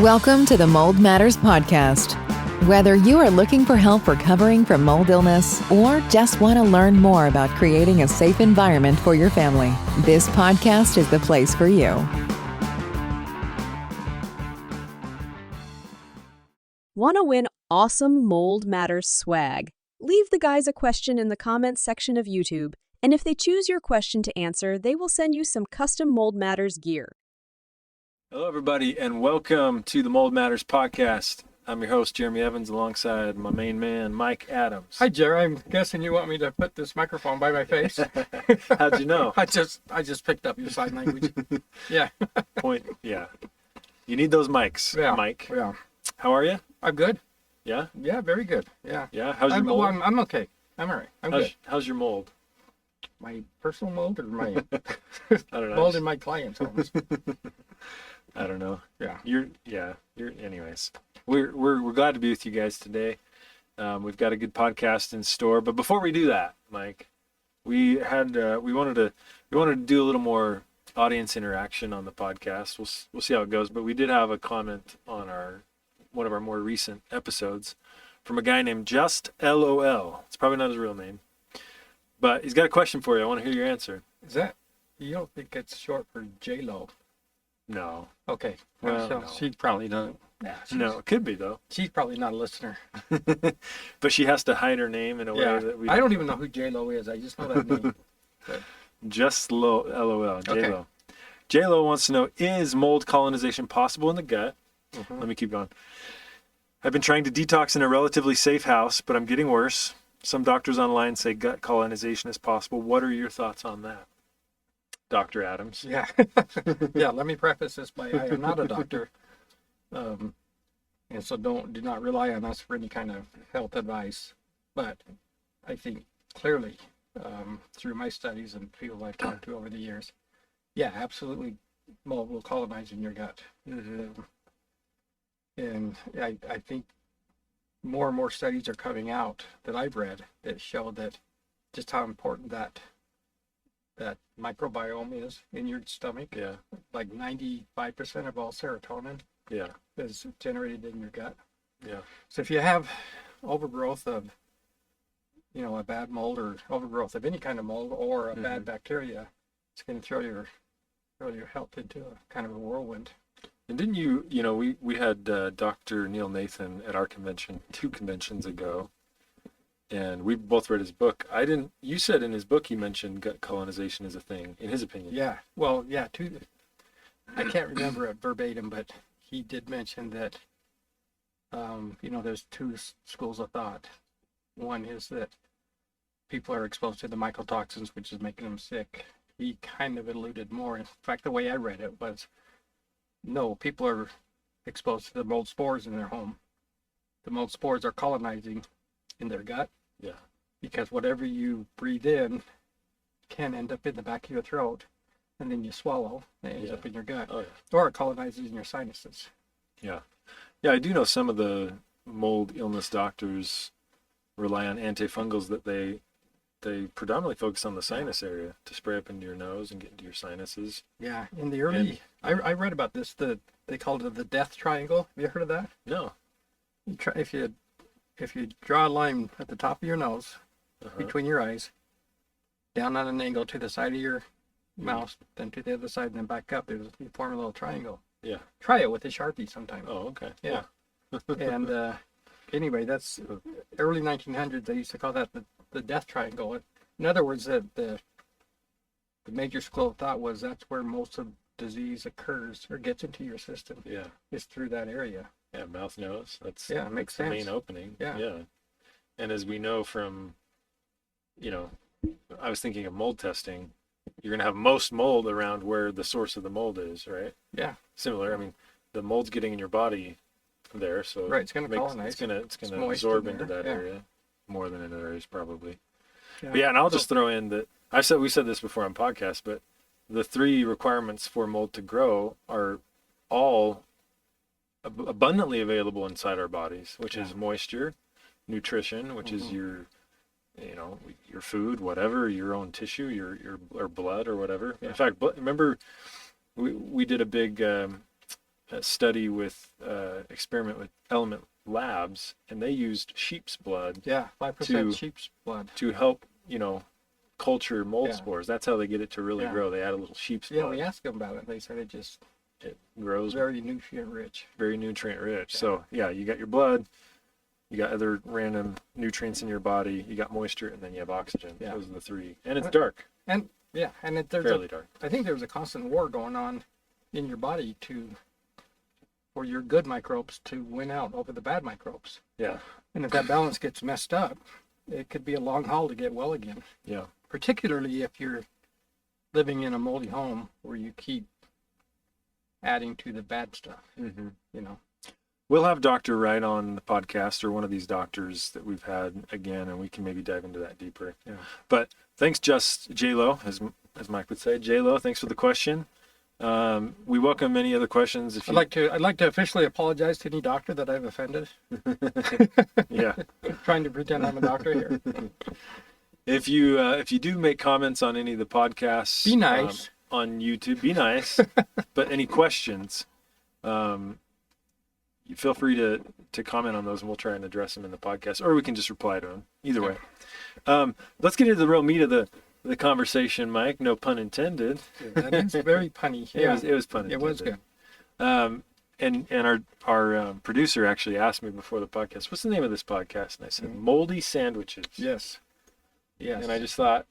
Welcome to the Mold Matters podcast. Whether you are looking for help recovering from mold illness or just want to learn more about creating a safe environment for your family, this podcast is the place for you. Want to win awesome Mold Matters swag? Leave the guys a question in the comments section of YouTube, and if they choose your question to answer, they will send you some custom Mold Matters gear. Hello, everybody, and welcome to the Mold Matters podcast. I'm your host, Jeremy Evans, alongside my main man, Mike Adams. Hi, Jerry. I'm guessing you want me to put this microphone by my face. How'd you know? I just picked up your sign language. Yeah. Yeah. You need those mics, Yeah. Mike. Yeah. How are you? I'm good. Yeah? Yeah, very good. Yeah. Yeah? How's your mold? I'm okay. I'm all right. I'm good. How's your mold? My personal mold or my I don't know. mold in my client's homes? I don't know. Yeah. You're anyways. We're glad to be with you guys today. We've got a good podcast in store, but before we do that, Mike, we wanted to do a little more audience interaction on the podcast. We'll see how it goes, but we did have a comment on one of our more recent episodes from a guy named Just LOL. It's probably not his real name, but he's got a question for you. I want to hear your answer. Is that, you don't think it's short for J-Lo? No. Okay. Well, So no. she probably doesn't. Yeah, No, it could be though. She's probably not a listener. But she has to hide her name in a way that we I don't even know who J-Lo is. I just know that name. But, Just LOL. Okay. J-Lo. J-Lo wants to know, is mold colonization possible in the gut? mhm. Let me keep going. I've been trying to detox in a relatively safe house, but I'm getting worse. Some doctors online say gut colonization is possible. What are your thoughts on that, Dr. Adams? Yeah. Yeah, let me preface this by I am not a doctor. And so do not rely on us for any kind of health advice. But I think clearly, through my studies and people I've talked to over the years, yeah, absolutely, mold will colonize in your gut. Mm-hmm. And I think more and more studies are coming out that I've read that show that just how important that microbiome is in your stomach. Yeah. Like 95% of all serotonin Yeah. is generated in your gut. Yeah. So if you have overgrowth of, a bad mold or overgrowth of any kind of mold or a bad bacteria, it's going to throw your health into a kind of a whirlwind. And didn't we had Dr. Neil Nathan at our convention 2 conventions ago, and we both read his book. You said in his book he mentioned gut colonization as a thing, in his opinion. Yeah. Well, yeah, I can't remember it verbatim, but he did mention that, there's 2 schools of thought. One is that people are exposed to the mycotoxins, which is making them sick. He kind of alluded more. In fact, the way I read it was, no, people are exposed to the mold spores in their home. The mold spores are colonizing in their gut. Yeah. Because whatever you breathe in can end up in the back of your throat, and then you swallow, and it ends up in your gut. Oh, yeah. Or it colonizes in your sinuses. Yeah. Yeah, I do know some of the mold illness doctors rely on antifungals that they predominantly focus on the sinus area to spray up into your nose and get into your sinuses. Yeah, in the early, I read about this. They called it the death triangle. Have you heard of that? No. If you draw a line at the top of your nose, between your eyes, down on an angle to the side of your mouth, then to the other side, and then back up, you form a little triangle. Yeah. Try it with a Sharpie sometime. Oh, okay. Yeah. And anyway, that's early 1900s. They used to call that the death triangle. In other words, the major school of thought was that's where most of disease occurs or gets into your system. Yeah. Is through that area. Yeah, mouth, nose. That's it makes the sense. main opening. Yeah. Yeah. And as we know from, I was thinking of mold testing, you're going to have most mold around where the source of the mold is, right? Yeah. Similar. I mean, the mold's getting in your body there, so Right, it's going to colonize. It's going to moist absorb in into there, that yeah. area more than in other areas probably. Yeah. But yeah, and I'll just throw in that we said this before on podcast, but the 3 requirements for mold to grow are all abundantly available inside our bodies, which is moisture, nutrition, which is your food, whatever, your own tissue, your or blood or whatever. Yeah. In fact, remember we did a big a study with experiment with Element Labs, and they used sheep's blood. Yeah, 5% sheep's blood to help, culture mold Yeah. spores. That's how they get it to really Yeah. grow. They add a little sheep's Yeah, blood. we asked them about it. They said It grows very nutrient rich. very nutrient rich. Yeah. So yeah, you got your blood, you got other random nutrients in your body, you got moisture, and then you have oxygen. Yeah. Those are the three. And it's dark, And yeah, and there's fairly dark. I think there's a constant war going on in your body for your good microbes to win out over the bad microbes. Yeah, And if that balance gets messed up, it could be a long haul to get well again. yeah, Particularly if you're living in a moldy home where you keep adding to the bad stuff, hmm you know. We'll have Dr. Wright on the podcast, or one of these doctors that we've had again, and we can maybe dive into that deeper. Yeah. But thanks, just J-Lo, as Mike would say. J-Lo, thanks for the question. We welcome any other questions. If you, I'd like to officially apologize to any doctor that I've offended. yeah, Trying to pretend I'm a doctor here. if you do make comments on any of the podcasts, Be nice. On YouTube, be nice. But any questions, you feel free to comment on those, and we'll try and address them in the podcast, or we can just reply to them. Either way. Let's get into the real meat of the conversation, Mike. No pun intended. That is very punny. Yeah, It was pun intended. it was good. And our producer actually asked me before the podcast, what's the name of this podcast? And I said, Moldy Sandwiches. Yes. Yes. And I just thought,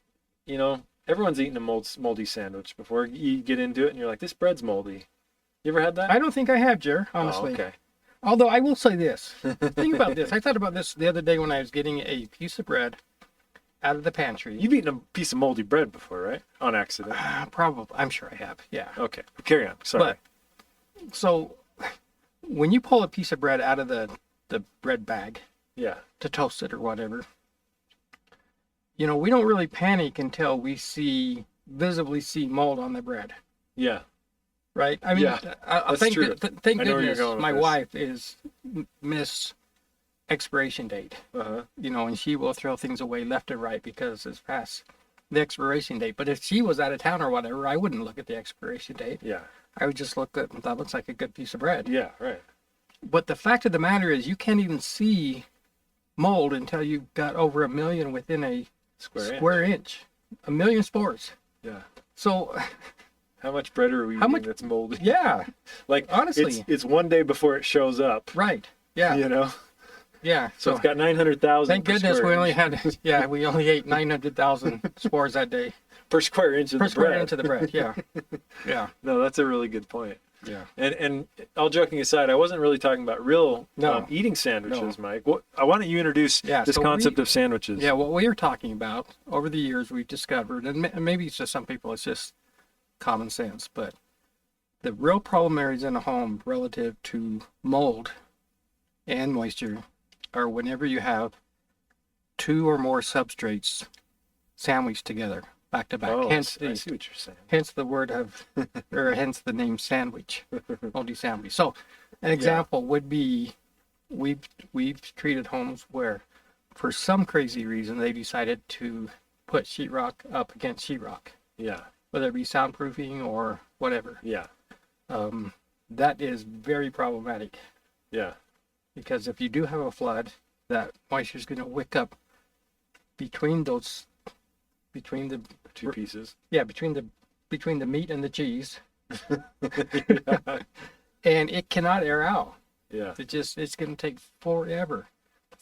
everyone's eaten a moldy sandwich before. You get into it and you're like, this bread's moldy. You ever had that? I don't think I have, Jer, honestly. Oh, okay. Although I will say this. Think about this. I thought about this the other day when I was getting a piece of bread out of the pantry. You've eaten a piece of moldy bread before, right? On accident. Probably. I'm sure I have. Yeah. Okay. Carry on. Sorry. But, so when you pull a piece of bread out of the bread bag Yeah. to toast it or whatever, we don't really panic until we visibly see mold on the bread. Yeah. Right? I mean, Yeah, that's true. Thank I know where you're goodness going with my this. wife is Miss Expiration Date. Uh-huh. And she will throw things away left and right because it's past the expiration date. But if she was out of town or whatever, I wouldn't look at the expiration date. Yeah. I would just look at that looks like a good piece of bread. Yeah. Right. But the fact of the matter is you can't even see mold until you've got over 1 million within a Square inch. 1 million spores. Yeah. So, How much bread are we eating that's moldy? yeah, Like, honestly. it's one day before it shows up. right. Yeah. Yeah. So it's got 900,000. Thank goodness we only ate 900,000 spores that day. per square inch of Per the square bread. inch of the bread. Yeah. Yeah. No, that's a really good point. Yeah. And all joking aside, I wasn't really talking about real No. eating sandwiches, Mike. Why don't you introduce this so concept of sandwiches? Yeah, what we are talking about over the years we've discovered, and maybe it's just some people, it's just common sense, but the real problem areas in a home relative to mold and moisture are whenever you have 2 or more substrates sandwiched together, back to back. Oh, hence I see what you're saying. hence the word hence the name sandwich, moldy sandwich. So an example would be we've treated homes where for some crazy reason they decided to put sheetrock up against sheetrock, Yeah. whether it be soundproofing or whatever. Yeah. That is very problematic Yeah. because if you do have a flood, that moisture is going to wick up between the Two pieces. between the meat and the cheese, and it cannot air out. Yeah. It's going to take forever.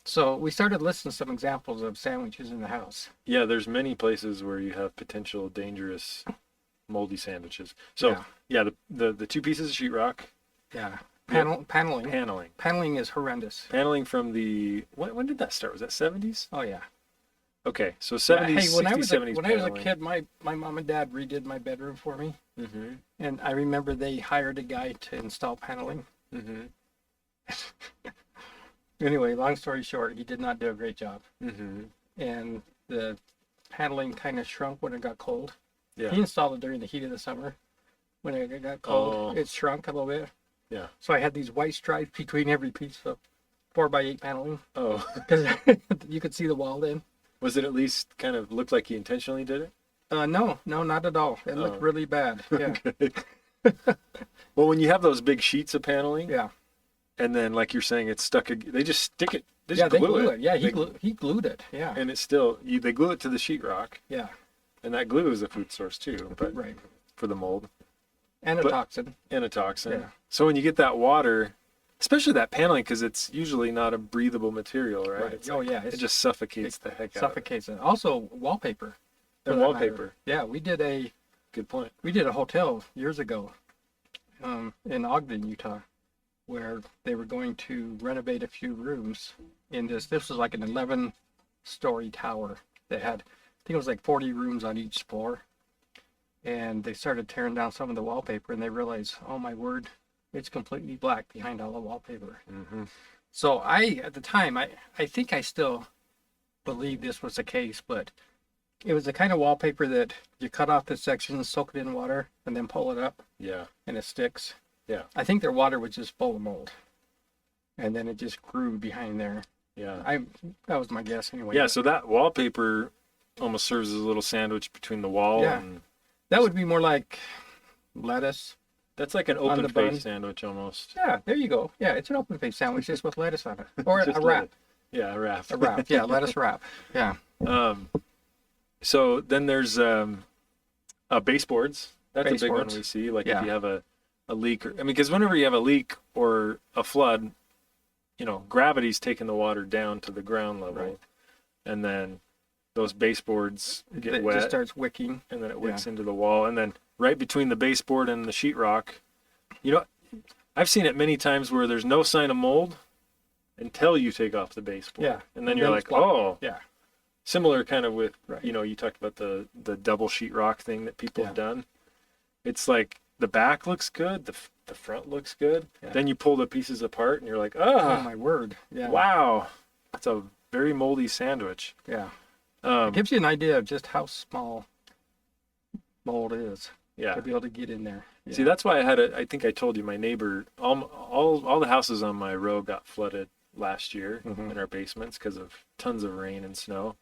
So we started listing some examples of sandwiches in the house. Yeah, there's many places where you have potential dangerous moldy sandwiches. So yeah, the 2 pieces of sheetrock. Yeah. Paneling. Paneling is horrendous. Paneling from the when did that start? Was that 70s? Oh yeah. Okay, so 70s, Hey, when 60s, I was 70s when I was a kid, my mom and dad redid my bedroom for me, Mm-hmm. and I remember they hired a guy to install paneling. Mm-hmm. Anyway, long story short, he did not do a great job, Mm-hmm. and the paneling kind of shrunk when it got cold. Yeah. He installed it during the heat of the summer. When it got cold, it shrunk a little bit. Yeah. So I had these white stripes between every piece of 4x8 paneling Oh. because you could see the wall then. Was it at least kind of looked like he intentionally did it? No, not at all. It looked really bad. Yeah. Okay. Well, when you have those big sheets of paneling, Yeah. and then like you're saying, it's stuck. They just stick it. They just They glue it. Yeah, They- he glued it. Yeah. and it's still they glue it to the sheetrock, Yeah. and that glue is a food source too, but Right. for the mold And a But- toxin. and a toxin. Yeah. So when you get that water, especially that paneling, because it's usually not a breathable material, right? Right. It's Oh like- yeah. it just suffocates the heck out of it. suffocates it. Also wallpaper. for And that wallpaper. matter. Yeah, we did Good point. a hotel years ago, in Ogden, Utah, where they were going to renovate a few rooms in this. This was like an 11-story tower that had, I think it was like 40 rooms on each floor. And they started tearing down some of the wallpaper, and they realized, oh my word, it's completely black behind all the wallpaper. Mm-hmm. So at the time, I think I still believe this was the case, but it was the kind of wallpaper that you cut off the section, soak it in water, and then pull it up, Yeah. and it sticks. Yeah. I think their water was just full of mold, and then it just grew behind there. Yeah. That was my guess anyway. Yeah. So that wallpaper almost serves as a little sandwich between the wall Yeah. and That would be more like lettuce. that's like an On open the bun. face sandwich almost. Yeah, there you go. Yeah, it's an open face sandwich just with lettuce on it, or Just a wrap. lettuce. Yeah, a wrap. A wrap. Yeah, lettuce wrap. Yeah. So then there's baseboards. That's a big one Baseboards. we see. Like Yeah. if you have a leak, because whenever you have a leak or a flood, gravity's taking the water down to the ground level, Right. and then those baseboards get It wet, just starts wicking. and then it wicks into the wall, and then right between the baseboard and the sheetrock, I've seen it many times where there's no sign of mold until you take off the baseboard. Yeah. And then you're it's like, black. oh, Yeah. similar kind of with, Right. you talked about the double sheetrock thing that people have Yeah. done. It's like the back looks good, the front looks good. Yeah. Then you pull the pieces apart and you're like, Oh my word. Yeah. wow, that's a very moldy sandwich. Yeah. Um, It gives you an idea of just how small mold is yeah. to be able to get in there. Yeah. See, that's why I think I told you, my neighbor, all the houses on my row got flooded last year Mhm. in our basements because of tons of rain and snow.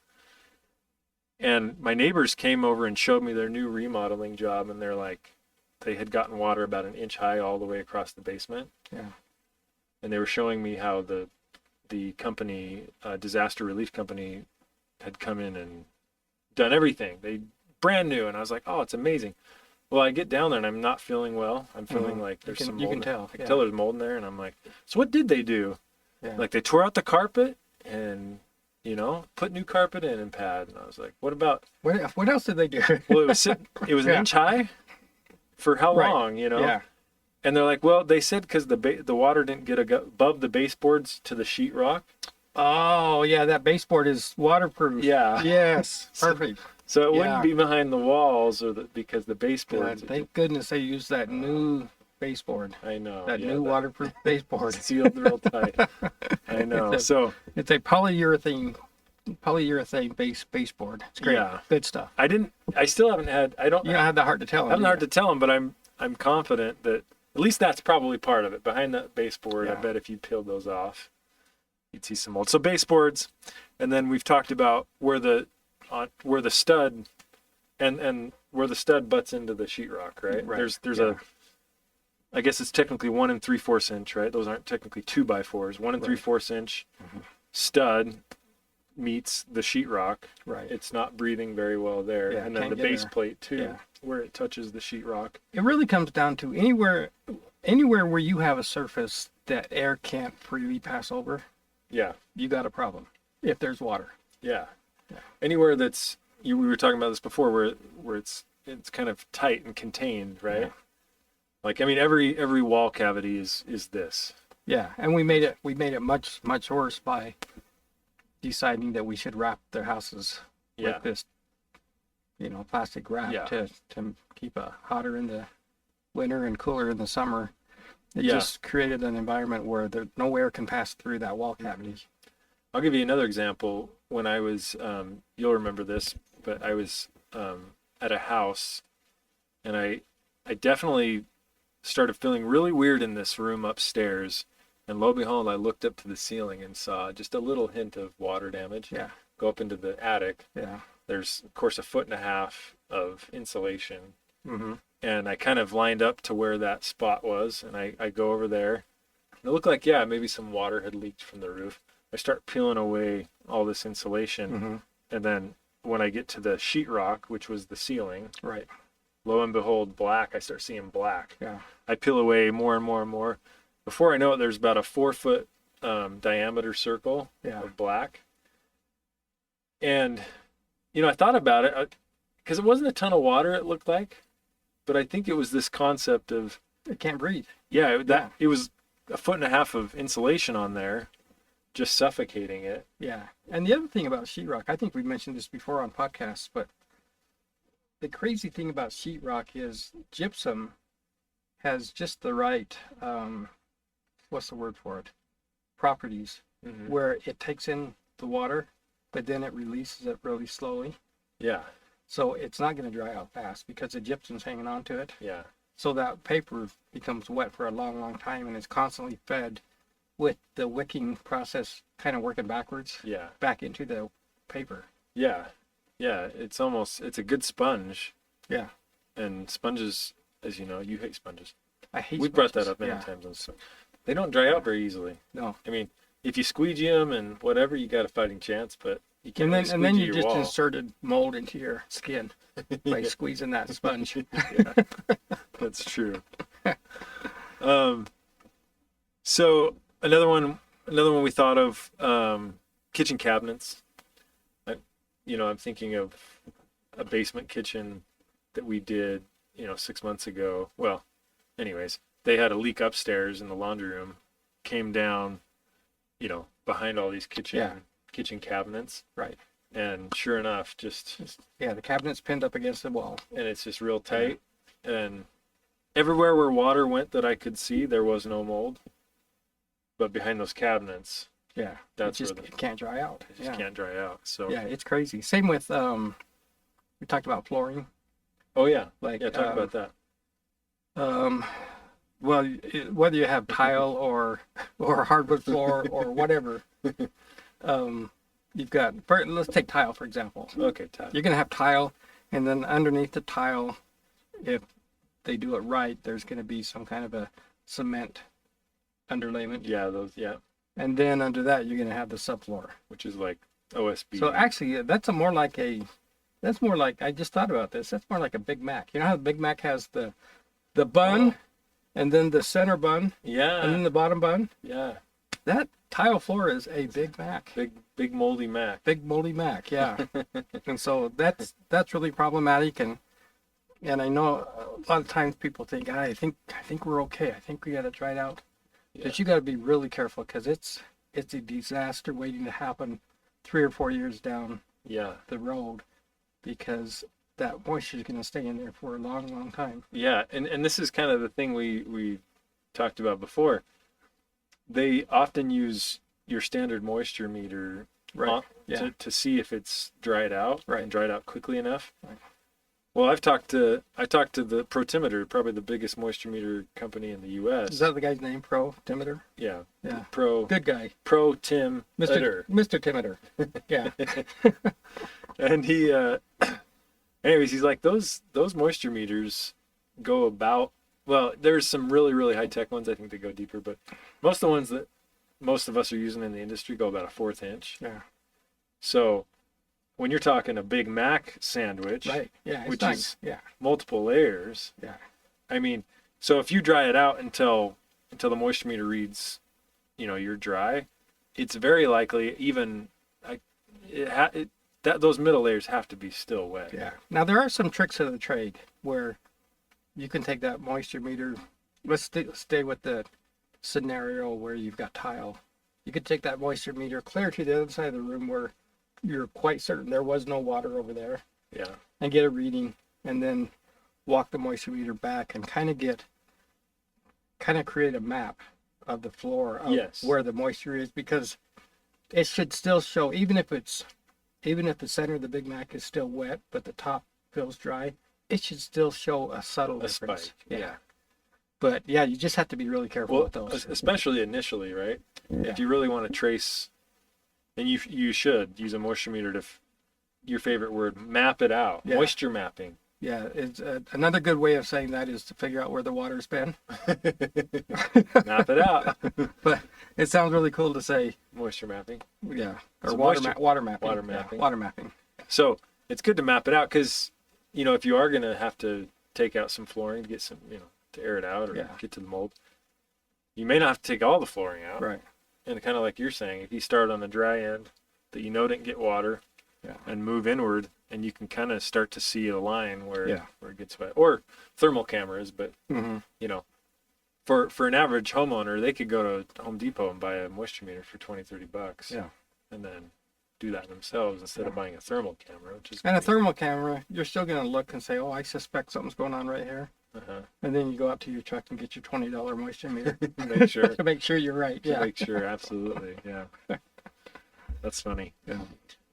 And my neighbors came over and showed me their new remodeling job, and they're like, they had gotten water about an inch high all the way across the basement. Yeah. And they were showing me how the company, disaster relief company, had come in and done everything. They brand new, and I was like, oh, it's amazing. Well, I get down there and I'm not feeling well. I'm feeling like there's some mold. You can tell. I can tell there's mold in there, and I'm like, so what did they do? Yeah. Like they tore out the carpet and put new carpet in and pad. And I was like, what about? What else did they do? Well, it was an Yeah. inch high. For how Right. long? Yeah. And they're like, well, they said because the water didn't get above the baseboards to the sheetrock. Oh yeah, that baseboard is waterproof. Yeah. Yes. Perfect. So it Yeah. wouldn't be behind the walls because the God, baseboards. thank goodness they used that new baseboard. I know. That yeah, new waterproof baseboard. sealed real tight. I know. It's a- So It's a polyurethane baseboard. It's great. Yeah. Good stuff. I still haven't had. I don't. You don't have the heart to tell I them. haven't do hard you? to tell them, but I'm confident that at least that's probably part of it. Behind that baseboard, I Yeah. bet if you peeled those off, you'd see some mold. So baseboards, and then we've talked about where the stud and where the stud butts into the sheetrock, right? Right, There's yeah. I guess it's technically 1 3/4 inch, right? Those aren't technically 2x4s. 1 Right. 3/4 inch Mhm. stud meets the sheetrock. Right. It's not breathing very well there, Yeah, and then the can't get base there. plate too, Yeah. where it touches the sheetrock. It really comes down to anywhere where you have a surface that air can't freely pass over, Yeah, you got a problem. If there's water. yeah. Yeah. Anywhere that's we were talking about this before, where it's kind of tight and contained, right? Yeah. Like every wall cavity is this. Yeah, and we made it much worse by deciding that we should wrap their houses Yeah. with this, plastic wrap Yeah. to keep it hotter in the winter and cooler in the summer. It Yeah. just created an environment where no air can pass through that wall cavity. I'll give you another example. When I was, you'll remember this, but I was at a house, and I definitely started feeling really weird in this room upstairs. And lo and behold, I looked up to the ceiling and saw just a little hint of water damage. Yeah. Go up into the attic. Yeah. There's, of course, 1.5 feet of insulation. Mm-hmm. and I kind of lined up to where that spot was, and I go over there. And it looked like, yeah, maybe some water had leaked from the roof. I start peeling away all this insulation, and then when I get to the sheetrock, which was the ceiling, Right. lo and behold, black. I start seeing black. Yeah. I peel away more and more and more. Before I know it, there's about a 4-foot diameter circle of black. And, I thought about it because it wasn't a ton of water, it looked like, but I think it was this concept of It can't breathe. it was 1.5 foot of insulation on there, just suffocating it. Yeah. And the other thing about sheetrock, I think we mentioned this before on podcasts, but the crazy thing about sheetrock is gypsum has just the right, what's the word for it? Properties, where it takes in the water, but then it releases it really slowly. Yeah. So it's not going to dry out fast because the gypsum's hanging on to it. Yeah. So that paper becomes wet for a long, long time, and it's constantly fed with the wicking process kind of working backwards back into the paper. Yeah. Yeah. It's a good sponge. Yeah. And sponges, as you know, you hate sponges. I hate We sponges. brought that up many times. So they don't dry out very easily. No. I mean, if you squeegee them and whatever, you got a fighting chance, but you can't really And then squeegee you your just wall. inserted mold into your skin by squeezing that sponge. Yeah, that's true. So another one we thought of, kitchen cabinets. I'm thinking of a basement kitchen that we did, 6 months ago. Well, anyways, they had a leak upstairs in the laundry room, came down, behind all these kitchen cabinets. Right. And sure enough, The cabinet's pinned up against the wall. and it's just real tight. And everywhere where water went that I could see, there was no mold. But behind those cabinets, Yeah. That's it can't dry out. it just can't dry out. So, Yeah, it's crazy. Same with, we talked about flooring. oh yeah, Like, talk about that. Well, whether you have tile or hardwood floor or whatever, you've got, let's take tile, for example. Okay, Todd. You're going to have tile, and then underneath the tile, if they do it right, there's going to be some kind of a cement underlayment. Yeah, those. Yeah, And then under that, you're going to have the subfloor. which is like OSB. So actually, that's more like, I just thought about this. That's more like a Big Mac. You know how the Big Mac has the bun, and then the center bun, yeah, and then the bottom bun? yeah, That tile floor is a Big Mac. big moldy Mac. Big moldy Mac, yeah. And so that's really problematic, and I know a lot of times people think, I think we're okay. I think we got it dried out. Yeah. But you got to be really careful because it's a disaster waiting to happen 3 or 4 years down Yeah, the road, because that moisture is going to stay in there for a long, long time. yeah, and this is kind of the thing we talked about before. They often use your standard moisture meter to see if it's dried out and dried out quickly enough. Right. Well, I talked to the Protimeter, probably the biggest moisture meter company in the U.S. Is that the guy's name? Protimeter? Yeah. Yeah. Pro Good guy. Tim Mr. Timeter. Yeah. And he anyways, he's like, those moisture meters go about, well, there's some really, really high tech ones I think that go deeper, but most of the ones that most of us are using in the industry go about 1/4 inch. Yeah. So when you're talking a Big Mac sandwich, Right. Yeah. It's which nice. is multiple layers, Yeah. I mean, so if you dry it out until the moisture meter reads, you're dry, it's very likely even those middle layers have to be still wet. Yeah. Now there are some tricks of the trade where you can take that moisture meter. Let's stay with the scenario where you've got tile. You could take that moisture meter clear to the other side of the room where you're quite certain there was no water over there, Yeah. and get a reading, and then walk the moisture meter back and kind of create a map of the floor of where the moisture is, because it should still show, even if the center of the Big Mac is still wet but the top feels dry, it should still show a subtle difference. Spike. Yeah. But yeah, you just have to be really careful with those. Especially initially, right? Yeah. If you really want to trace, and you should use a moisture meter to, your favorite word, map it out. Yeah. Moisture mapping. Yeah, it's another good way of saying that is to figure out where the water's been. Map it out. But it sounds really cool to say. Moisture mapping. Yeah, or So water moisture- water mapping. water Yeah, mapping. water mapping. So it's good to map it out because, you know, if you are going to have to take out some flooring to get some, you know, to air it out or Yeah. get to the mold, you may not have to take all the flooring out. Right. And kind of like you're saying, if you start on the dry end that you know didn't get water Yeah. and move inward, and you can kind of start to see a line where Yeah. where it gets wet, or thermal cameras. But Mm-hmm. you know, for an average homeowner, they could go to Home Depot and buy a moisture meter for $20-$30, Yeah. and then do that themselves instead of buying a thermal camera, which is And a great. thermal camera, you're still going to look and say, "Oh, I suspect something's going on right here," Uh-huh. and then you go out to your truck and get your $20 moisture meter Make sure. to make sure you're right. To Yeah. make sure, absolutely, yeah. That's funny. Yeah.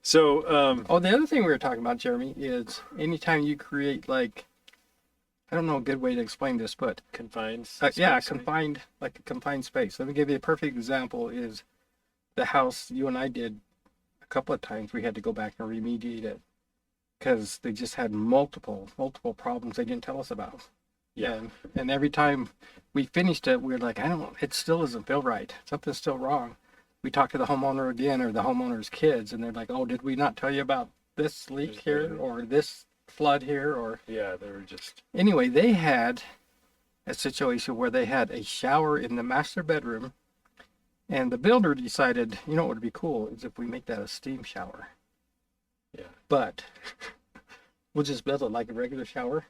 So, Oh, the other thing we were talking about, Jeremy, is anytime you create like, I don't know a good way to explain this, but confined. yeah, space, like a confined space. Let me give you a perfect example. Is the house you and I did a couple of times. We had to go back and remediate it because they just had multiple problems they didn't tell us about. Yeah. And every time we finished it, we were like, it still doesn't feel right. Something's still wrong. We talked to the homeowner again, or the homeowner's kids, and they're like, "Oh, did we not tell you about this leak There's here, been- or this flood here, or?" Yeah, they were just. Anyway, they had a situation where they had a shower in the master bedroom, and the builder decided, you know what would be cool is if we make that a steam shower. Yeah. But we'll just build it like a regular shower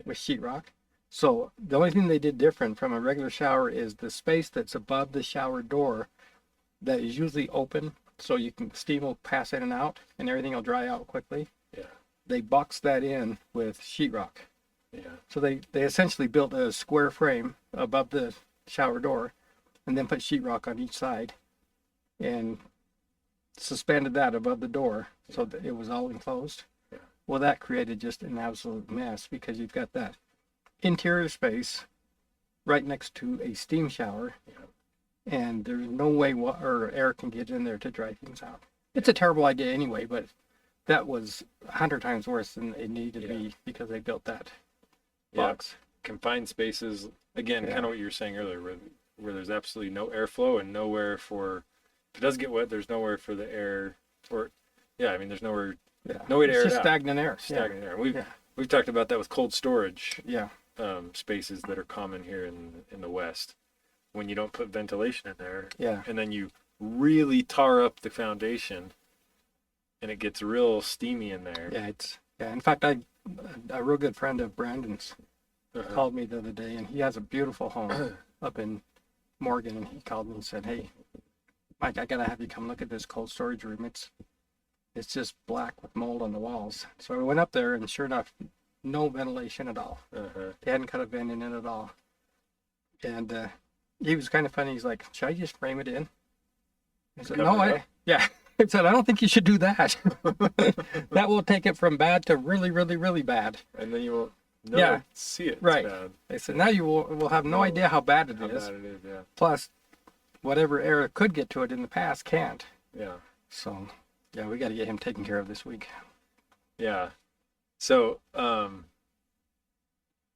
with sheetrock. So the only thing they did different from a regular shower is the space that's above the shower door that is usually open, so you can steam will pass in and out, and everything will dry out quickly. Yeah. They boxed that in with sheetrock. Yeah. So they essentially built a square frame above the shower door and then put sheetrock on each side and suspended that above the door so that it was all enclosed. Yeah. Well, that created just an absolute mess because you've got that interior space right next to a steam shower, and there's no way or air can get in there to dry things out. It's a terrible idea anyway, but that was 100 times worse than it needed to be because they built that box. Confined spaces, again, Yeah. kind of what you were saying earlier, where there's absolutely no airflow and nowhere for, if it does get wet, there's nowhere for the air, or, yeah, I mean, there's nowhere, Yeah. no way to It's air it just out. stagnant air. Stagnant air. We've Yeah. we've talked about that with cold storage Yeah. spaces that are common here in the West. When you don't put ventilation in there, Yeah. and then you really tar up the foundation, and it gets real steamy in there. Yeah. In fact, a real good friend of Brandon's Uh-huh. called me the other day, and he has a beautiful home up in Morgan, and he called me and said, "Hey, Mike, I gotta have you come look at this cold storage room. It's just black with mold on the walls." So I went up there, and sure enough, no ventilation at all. Uh-huh. They hadn't cut a vent in it at all. And he was kind of funny. He's like, "Should I just frame it in?" I said, Cover "No, it up? yeah." I said, "I don't think you should do that. That will take it from bad to really, really, really bad." And then you won't Yeah. see it. Right. It's bad. I said, "Now you will have no idea how bad it How is. bad it is, yeah. Plus, whatever air could get to it in the past can't." Yeah. So, yeah, we got to get him taken care of this week. Yeah. So,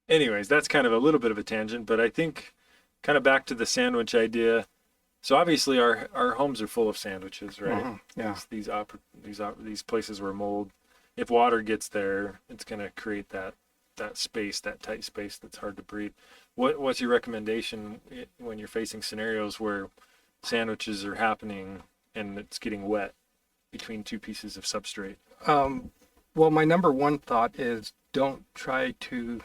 anyways, that's kind of a little bit of a tangent, but I think kind of back to the sandwich idea. So obviously our homes are full of sandwiches, right? Mhm, yeah. These places where mold, if water gets there, it's going to create that space, that tight space that's hard to breathe. What's your recommendation when you're facing scenarios where sandwiches are happening and it's getting wet between two pieces of substrate? Well, my number one thought is don't try to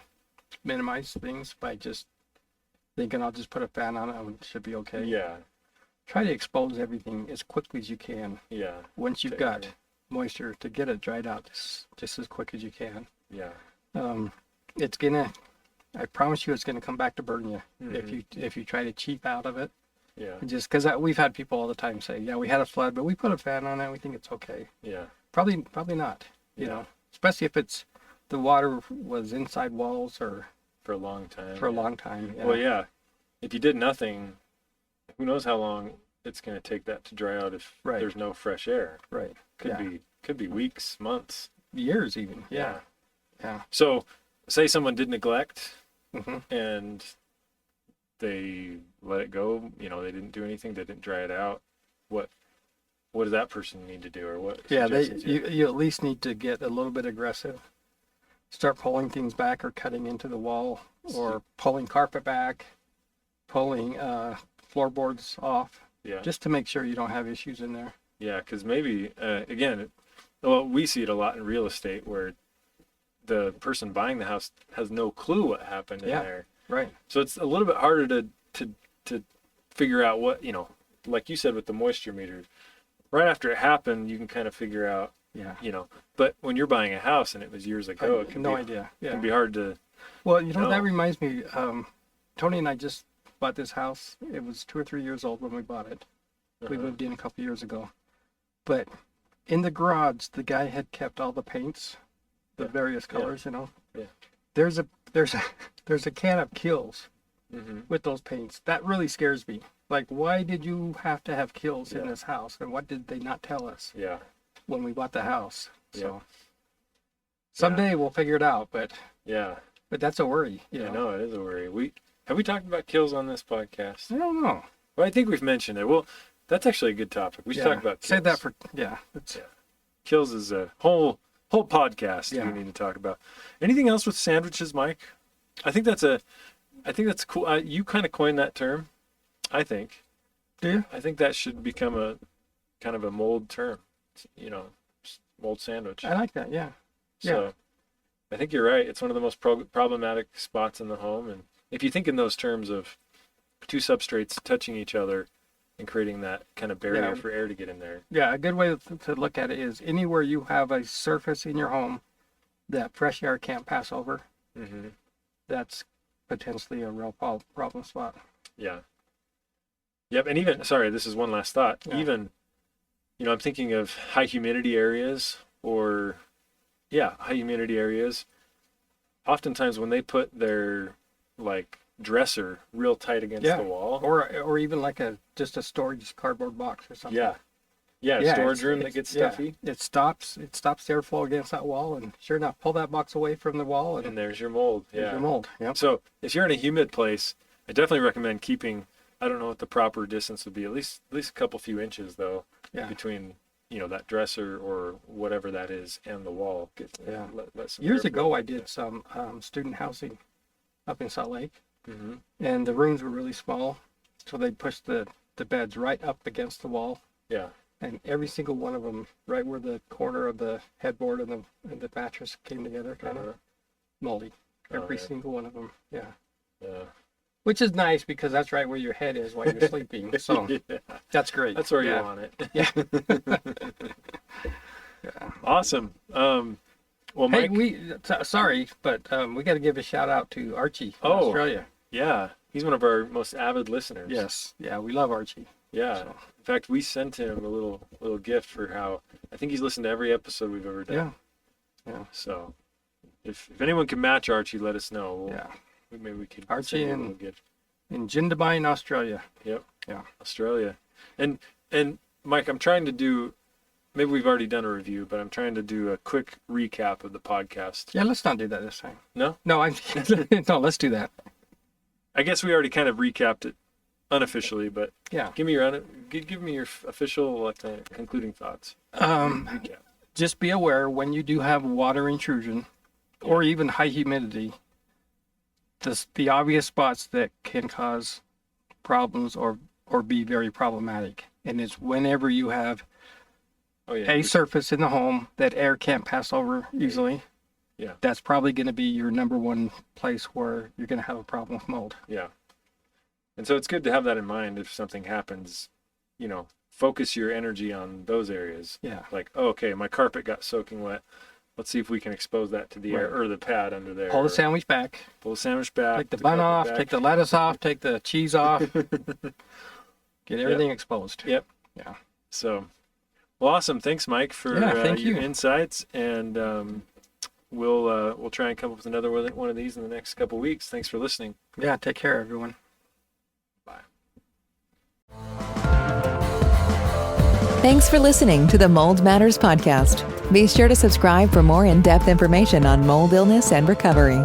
minimize things by just thinking I'll just put a fan on it and it should be okay. Yeah. Try to expose everything as quickly as you can Yeah. once you've got Definitely. moisture to get it dried out just as quick as you can. Yeah. It's gonna, I promise you, it's gonna come back to burn you Mhm. if you try to cheap out of it. Yeah. Just because we've had people all the time say, "Yeah, we had a flood, but we put a fan on it. We think it's okay." Yeah. Probably not. You Yeah. know, especially if it's the water was inside walls or For a long time. for a yeah. long time. Yeah. Well, yeah. If you did nothing, who knows how long it's going to take that to dry out if Right. there's no fresh air. Right. Could Yeah. be weeks, months. Years even. Yeah. Yeah. So say someone did neglect Hmm. and they let it go, they didn't do anything, they didn't dry it out. What does that person need to do, or what Yeah, suggestions you at least need to get a little bit aggressive. Start pulling things back or cutting into the wall or pulling carpet back, pulling floorboards off, Yeah. just to make sure you don't have issues in there. Yeah, because maybe, again, well, we see it a lot in real estate where the person buying the house has no clue what happened in Yeah. there. Right. So it's a little bit harder to figure out what, like you said with the moisture meter. Right after it happened, you can kind of figure out, Yeah. But when you're buying a house and it was years ago, it can no be, idea. it Yeah. can be hard to. Well, know. that reminds me, Tony and I just bought this house. It was 2 or 3 years old when we bought it. We moved in a couple years ago. But in the garage, the guy had kept all the paints, the various colors, Yeah. There's a can of Kills Mm-hmm. with those paints. That really scares me. Like, why did you have to have Kills in Yeah. this house? And what did they not tell us Yeah. when we bought the house? Yeah. So someday we'll figure it out, but Yeah. that's a worry. I know it is a worry. Have we talked about kills on this podcast? I don't know. Well, I think we've mentioned it. Well, that's actually a good topic. We should talk about kills. Save that for It's, Kills is a whole podcast Yeah. we need to talk about. Anything else with sandwiches, Mike? I think that's cool. You kind of coined that term, I think. Do you? I think that should become a kind of a mold term, mold sandwich. I like that. Yeah. So I think you're right. It's one of the most problematic spots in the home. And if you think in those terms of two substrates touching each other and creating that kind of barrier for air to get in there. Yeah, a good way to look at it is anywhere you have a surface in your home that fresh air can't pass over, Mm-hmm. that's potentially a real problem spot. Yeah. Yep. And even, sorry, this is one last thought. Yeah. Even, I'm thinking of high humidity areas high humidity areas. Oftentimes when they put their dresser real tight against the wall. Or even like just a storage cardboard box or something. Yeah. Storage room that gets stuffy. It stops the airflow against that wall, and sure enough, pull that box away from the wall And there's your mold. there's your mold. Yep. So if you're in a humid place, I definitely recommend keeping, I don't know what the proper distance would be, at least a couple few inches though, between, that dresser or whatever that is and the wall. Let some Years airflow ago, I get did some student housing up in Salt Lake, there. Mhm. and the rooms were really small, so they pushed the beds right up against the wall. Yeah. And every single one of them, right where the corner of the headboard and the mattress came together, kind of moldy. Every yeah. single one of them, yeah. Yeah. Which is nice because that's right where your head is while you're sleeping. So Yeah. that's great. That's where you want it. Yeah. Awesome. Well, Hey, Mike. sorry, but we got to give a shout out to Archie from Oh. Australia. Yeah. He's one of our most avid listeners. Yes. Yeah, we love Archie. Yeah. So. In fact, we sent him a little gift for how I think he's listened to every episode we've ever done. Yeah. So if anyone can match Archie, let us know. Maybe we could Archie send him a little gift. in Jindabyne, Australia. Yep. Yeah. Australia. And Mike, I'm trying to do, maybe we've already done a review, but I'm trying to do a quick recap of the podcast. Yeah, let's not do that this time. No? No, no, let's do that. I guess we already kind of recapped it unofficially, but Yeah. give me your official concluding thoughts. Recap. Just be aware when you do have water intrusion or even high humidity, the obvious spots that can cause problems or be very problematic. And it's whenever you have a surface in the home that air can't pass over easily. Yeah. That's probably going to be your number one place where you're going to have a problem with mold. Yeah. And so it's good to have that in mind if something happens, focus your energy on those areas. Yeah. Like, oh, okay, my carpet got soaking wet. Let's see if we can expose that to the air or the pad under there. Pull the sandwich back. Pull the sandwich back. Take the bun carpet off. back. Take the lettuce off. Take the cheese off. Get everything exposed. Yep. Yeah. So, well, awesome. Thanks, Mike, for thank your you. insights. And we'll try and come up with another one of these in the next couple weeks. Thanks for listening. Yeah. Take care, everyone. Bye. Thanks for listening to the Mold Matters podcast. Be sure to subscribe for more in-depth information on mold illness and recovery.